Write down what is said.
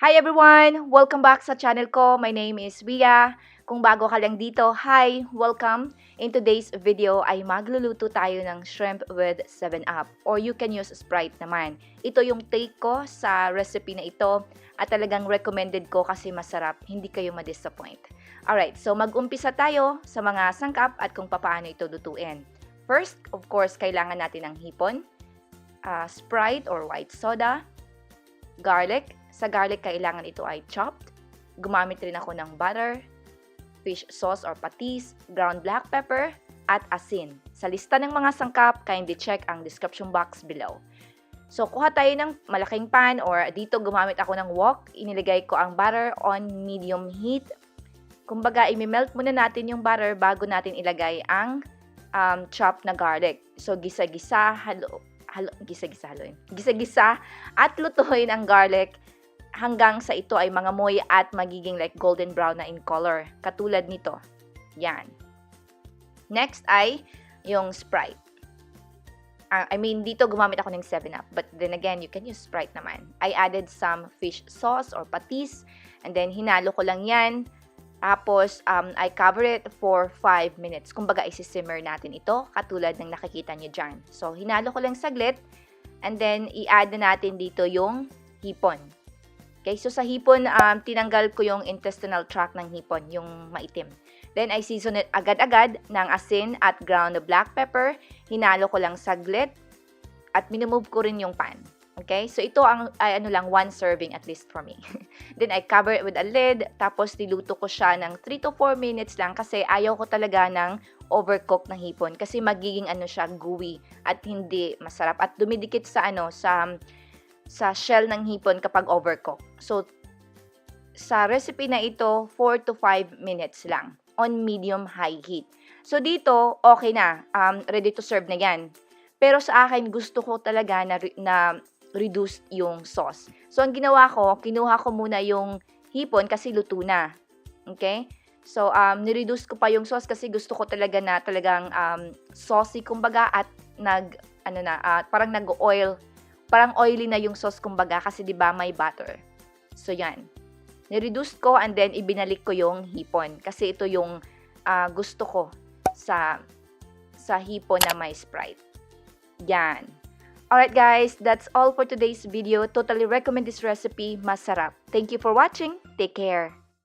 Hi everyone! Welcome back sa channel ko. My name is Via. Kung bago ka lang dito, hi! Welcome! In today's video ay magluluto tayo ng shrimp with 7-Up or you can use Sprite naman. Ito yung take ko sa recipe na ito at talagang recommended ko kasi masarap. Hindi kayo ma-disappoint. Alright, so mag-umpisa tayo sa mga sangkap at kung paano ito lutuin. First, of course, kailangan natin ng hipon, Sprite or white soda, garlic. Sa garlic, kailangan ito ay chopped. Gumamit rin ako ng butter, fish sauce or patis, ground black pepper, at asin. Sa lista ng mga sangkap, kindly check ang description box below. So, kuha tayo ng malaking pan or dito gumamit ako ng wok. Inilagay ko ang butter on medium heat. Kumbaga, imi-melt muna natin yung butter bago natin ilagay ang chopped na garlic. So, gisa-gisa at lutuin ang garlic hanggang sa ito ay mangamoy at magiging like golden brown na in color. Katulad nito. Yan. Next ay yung Sprite. Dito gumamit ako ng 7-Up. But then again, you can use Sprite naman. I added some fish sauce or patis. And then, hinalo ko lang yan. Tapos, I cover it for 5 minutes. Kumbaga, isi-simmer natin ito. Katulad ng nakikita nyo dyan. So, hinalo ko lang saglit. And then, i-add na natin dito yung hipon. Okay, so sa hipon, tinanggal ko yung intestinal tract ng hipon, yung maitim. Then, I season it agad-agad ng asin at ground black pepper. Hinalo ko lang saglit at minumove ko rin yung pan. Okay, so ito ay one serving at least for me. Then, I cover it with a lid. Tapos, niluto ko siya ng 3 to 4 minutes lang kasi ayaw ko talaga ng overcook ng hipon. Kasi magiging siya, gooey at hindi masarap. At dumidikit sa shell ng hipon kapag overcook. So, sa recipe na ito, 4 to 5 minutes lang on medium-high heat. So, dito, okay na. Ready to serve na yan. Pero sa akin, gusto ko talaga na reduced yung sauce. So, ang ginawa ko, kinuha ko muna yung hipon kasi luto na. Okay? So, nireduce ko pa yung sauce kasi gusto ko talaga na talagang saucy kumbaga at parang nag-oil. Parang oily na yung sauce kumbaga kasi 'di ba may butter. So yan. Ni-reduce ko and then ibinalik ko yung hipon kasi ito yung gusto ko sa hipon na may Sprite. Yan. Alright guys, that's all for today's video. Totally recommend this recipe. Masarap. Thank you for watching. Take care.